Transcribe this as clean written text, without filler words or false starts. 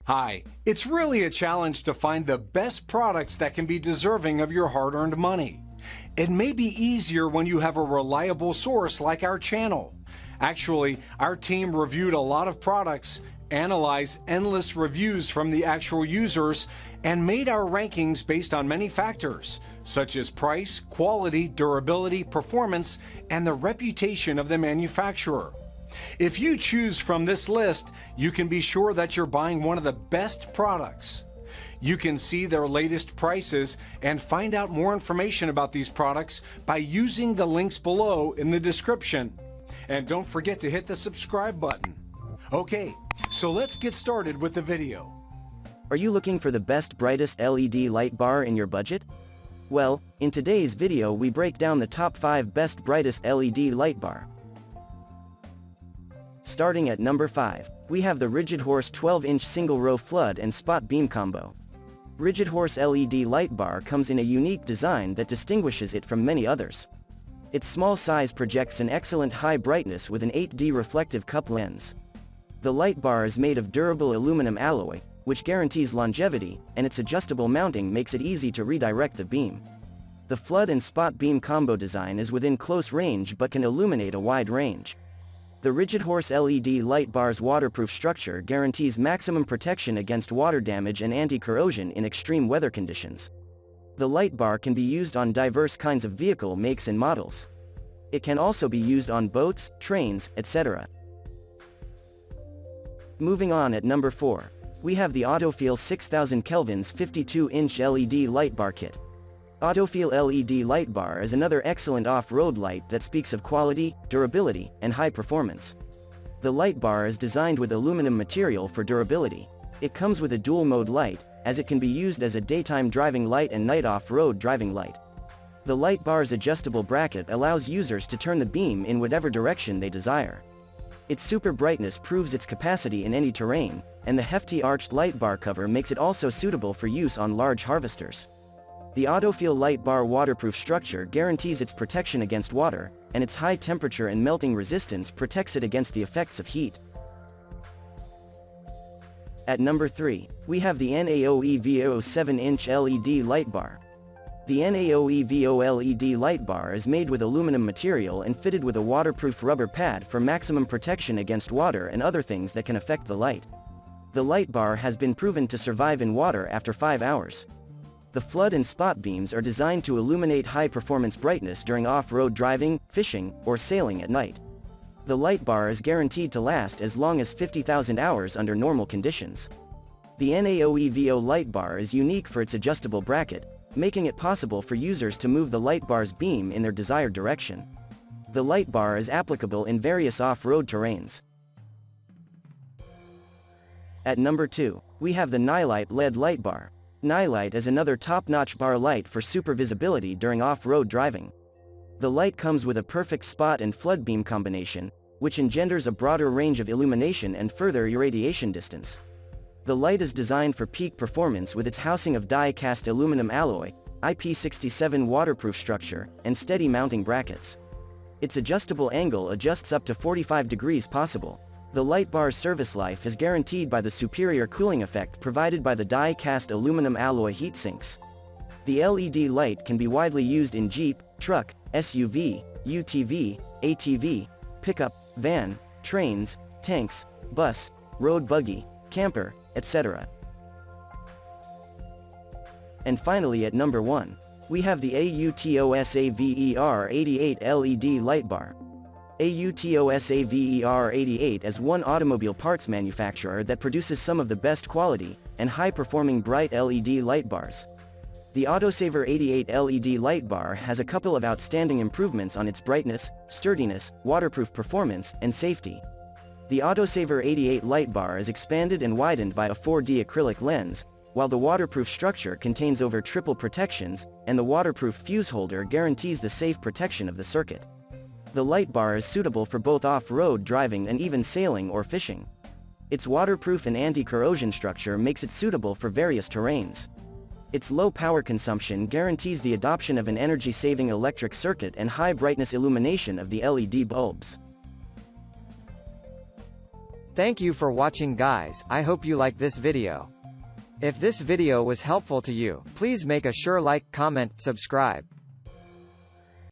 Hi, it's really a challenge to find the best products that can be deserving of your hard-earned money. It may be easier when you have a reliable source like our channel. Actually, our team reviewed a lot of products, analyzed endless reviews from the actual users, and made our rankings based on many factors, such as price, quality, durability, performance, and the reputation of the manufacturer. If you choose from this list, you can be sure that you're buying one of the best products. You can see their latest prices and find out more information about these products by using the links below in the description. And don't forget to hit the subscribe button. Okay, so let's get started with the video. Are you looking for the best brightest LED light bar in your budget? Well, in today's video we break down the top 5 best brightest LED light bar. Starting at number 5, we have the Rigidhorse 12-inch single-row flood and spot beam combo. Rigidhorse LED light bar comes in a unique design that distinguishes it from many others. Its small size projects an excellent high brightness with an 8D reflective cup lens. The light bar is made of durable aluminum alloy, which guarantees longevity, and its adjustable mounting makes it easy to redirect the beam. The flood and spot beam combo design is within close range but can illuminate a wide range. The Rigidhorse LED light bar's waterproof structure guarantees maximum protection against water damage and anti-corrosion in extreme weather conditions. The light bar can be used on diverse kinds of vehicle makes and models. It can also be used on boats, trains, etc. Moving on at number 4, we have the AutoFeel 6000 Kelvins 52-inch LED light bar kit. AutoFeel LED Light Bar is another excellent off-road light that speaks of quality, durability, and high performance. The light bar is designed with aluminum material for durability. It comes with a dual-mode light, as it can be used as a daytime driving light and night off-road driving light. The light bar's adjustable bracket allows users to turn the beam in whatever direction they desire. Its super brightness proves its capacity in any terrain, and the hefty arched light bar cover makes it also suitable for use on large harvesters. The AutoFeel light bar waterproof structure guarantees its protection against water, and its high temperature and melting resistance protects it against the effects of heat. At number 3, we have the NAOEVO 7-inch LED light bar. The NAOEVO LED light bar is made with aluminum material and fitted with a waterproof rubber pad for maximum protection against water and other things that can affect the light. The light bar has been proven to survive in water after 5 hours. The flood and spot beams are designed to illuminate high-performance brightness during off-road driving, fishing, or sailing at night. The light bar is guaranteed to last as long as 50,000 hours under normal conditions. The NAOEVO light bar is unique for its adjustable bracket, making it possible for users to move the light bar's beam in their desired direction. The light bar is applicable in various off-road terrains. At number 2, we have the Nilight LED Light Bar. Nilight is another top-notch bar light for super visibility during off-road driving. The light comes with a perfect spot and flood beam combination, which engenders a broader range of illumination and further irradiation distance. The light is designed for peak performance with its housing of die-cast aluminum alloy, IP67 waterproof structure, and steady mounting brackets. Its adjustable angle adjusts up to 45 degrees possible. The light bar's service life is guaranteed by the superior cooling effect provided by the die-cast aluminum alloy heat sinks. The LED light can be widely used in Jeep, truck, SUV, UTV, ATV, pickup, van, trains, tanks, bus, road buggy, camper, etc. And finally at number 1, we have the AUTOSAVER88 LED Light Bar. AUTOSAVER88 is one automobile parts manufacturer that produces some of the best quality and high-performing bright LED light bars. The AUTOSAVER88 LED Light Bar has a couple of outstanding improvements on its brightness, sturdiness, waterproof performance, and safety. The AUTOSAVER88 Light Bar is expanded and widened by a 4D acrylic lens, while the waterproof structure contains over triple protections, and the waterproof fuse holder guarantees the safe protection of the circuit. The light bar is suitable for both off-road driving and even sailing or fishing. Its waterproof and anti-corrosion structure makes it suitable for various terrains. Its low power consumption guarantees the adoption of an energy-saving electric circuit and high brightness illumination of the LED bulbs. Thank you for watching guys, I hope you like this video. If this video was helpful to you, please make a sure like, comment, subscribe.